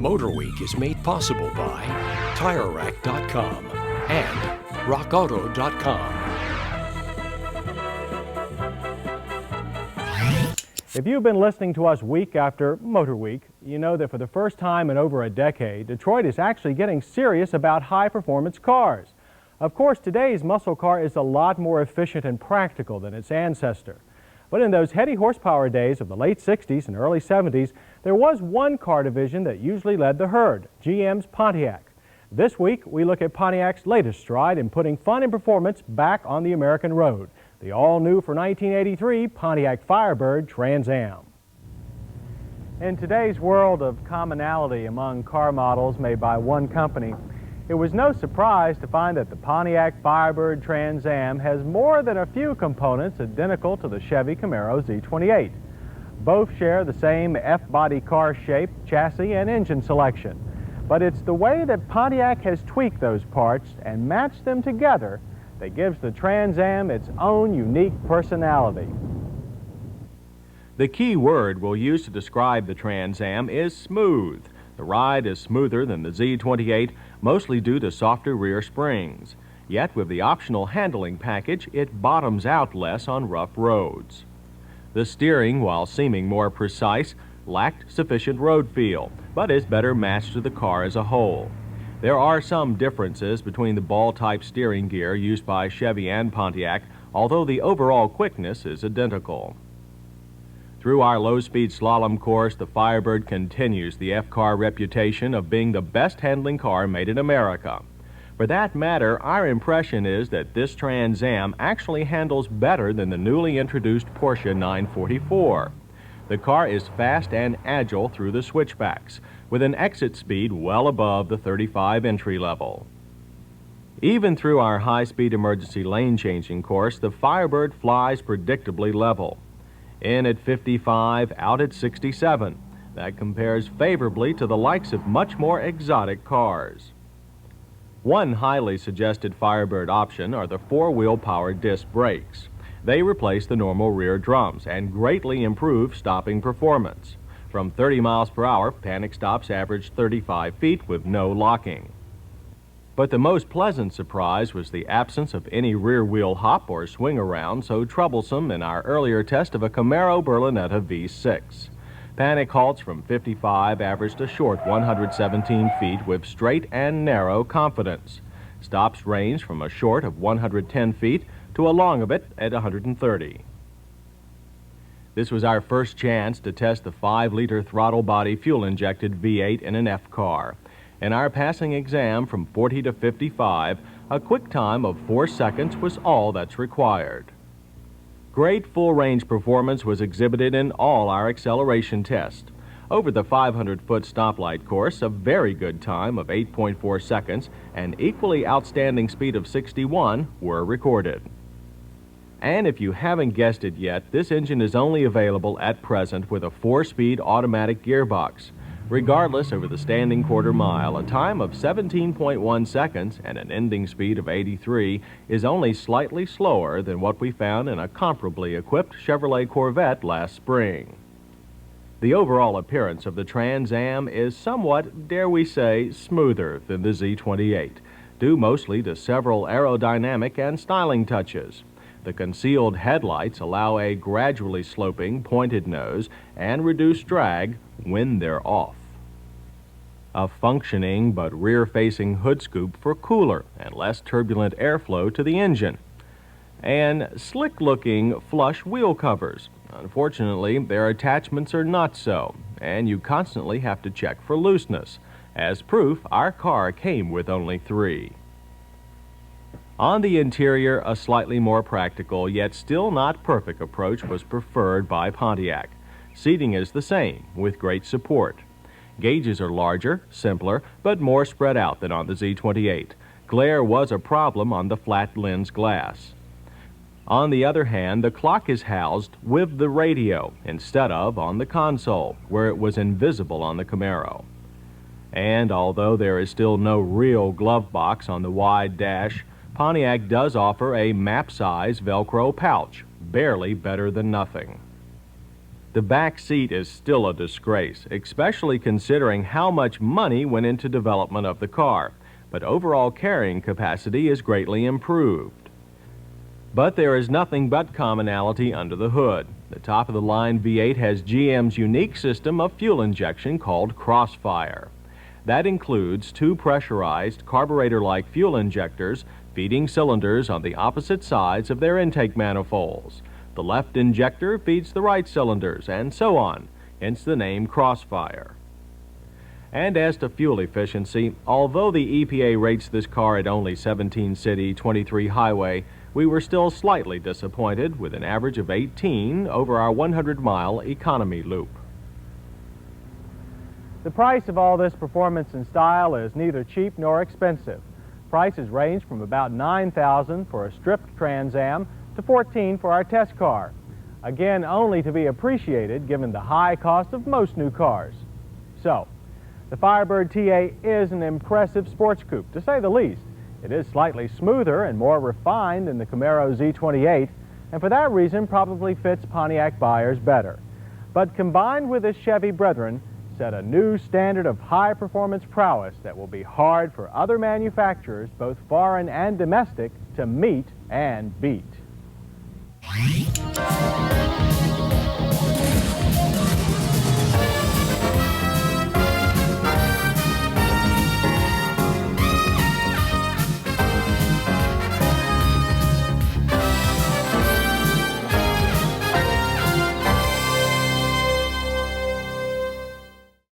MotorWeek is made possible by TireRack.com and RockAuto.com. If you've been listening to us week after MotorWeek, you know that for the first time in over a decade, Detroit is actually getting serious about high-performance cars. Of course, today's muscle car is a lot more efficient and practical than its ancestor. But in those heady horsepower days of the late 60s and early 70s, there was one car division that usually led the herd, GM's Pontiac. This week, we look at Pontiac's latest stride in putting fun and performance back on the American road. The all-new for 1983 Pontiac Firebird Trans Am. In today's world of commonality among car models made by one company, it was no surprise to find that the Pontiac Firebird Trans Am has more than a few components identical to the Chevy Camaro Z28. Both share the same F-body car shape, chassis, and engine selection. But it's the way that Pontiac has tweaked those parts and matched them together that gives the Trans Am its own unique personality. The key word we'll use to describe the Trans Am is smooth. The ride is smoother than the Z28, mostly due to softer rear springs. Yet with the optional handling package, it bottoms out less on rough roads. The steering, while seeming more precise, lacked sufficient road feel, but is better matched to the car as a whole. There are some differences between the ball-type steering gear used by Chevy and Pontiac, although the overall quickness is identical. Through our low-speed slalom course, the Firebird continues the F-car reputation of being the best handling car made in America. For that matter, our impression is that this Trans Am actually handles better than the newly introduced Porsche 944. The car is fast and agile through the switchbacks, with an exit speed well above the 35 entry level. Even through our high-speed emergency lane-changing course, the Firebird flies predictably level. In at 55, out at 67. That compares favorably to the likes of much more exotic cars. One highly suggested Firebird option are the four-wheel power disc brakes. They replace the normal rear drums and greatly improve stopping performance. From 30 miles per hour, panic stops average 35 feet with no locking. But the most pleasant surprise was the absence of any rear wheel hop or swing around so troublesome in our earlier test of a Camaro Berlinetta V6. Panic halts from 55 averaged a short 117 feet with straight and narrow confidence. Stops range from a short of 110 feet to a long of it at 130. This was our first chance to test the 5-liter throttle body fuel-injected V8 in an F car. In our passing exam from 40 to 55, a quick time of 4 seconds was all that's required. Great full-range performance was exhibited in all our acceleration tests. Over the 500-foot stoplight course, a very good time of 8.4 seconds and equally outstanding speed of 61 were recorded. And if you haven't guessed it yet, this engine is only available at present with a 4-speed automatic gearbox. Regardless, over the standing quarter mile, a time of 17.1 seconds and an ending speed of 83 is only slightly slower than what we found in a comparably equipped Chevrolet Corvette last spring. The overall appearance of the Trans Am is somewhat, dare we say, smoother than the Z28, due mostly to several aerodynamic and styling touches. The concealed headlights allow a gradually sloping, pointed nose and reduced drag when they're off. A functioning but rear-facing hood scoop for cooler and less turbulent airflow to the engine. And slick-looking flush wheel covers. Unfortunately, their attachments are not so, and you constantly have to check for looseness. As proof, our car came with only 3. On the interior, a slightly more practical, yet still not perfect approach was preferred by Pontiac. Seating is the same, with great support. Gauges are larger, simpler, but more spread out than on the Z28. Glare was a problem on the flat lens glass. On the other hand, the clock is housed with the radio instead of on the console, where it was invisible on the Camaro. And although there is still no real glove box on the wide dash, Pontiac does offer a map-size Velcro pouch, barely better than nothing. The back seat is still a disgrace, especially considering how much money went into development of the car, but overall carrying capacity is greatly improved. But there is nothing but commonality under the hood. The top-of-the-line V8 has GM's unique system of fuel injection called Crossfire. That includes two pressurized, carburetor-like fuel injectors feeding cylinders on the opposite sides of their intake manifolds. The left injector feeds the right cylinders, and so on, hence the name Crossfire. And as to fuel efficiency, although the EPA rates this car at only 17 city, 23 highway, we were still slightly disappointed with an average of 18 over our 100-mile economy loop. The price of all this performance and style is neither cheap nor expensive. Prices range from about $9,000 for a stripped Trans Am to $14,000 for our test car. Again, only to be appreciated given the high cost of most new cars. So, the Firebird TA is an impressive sports coupe, to say the least. It is slightly smoother and more refined than the Camaro Z28, and for that reason probably fits Pontiac buyers better. But combined with its Chevy brethren, set a new standard of high-performance prowess that will be hard for other manufacturers, both foreign and domestic, to meet and beat.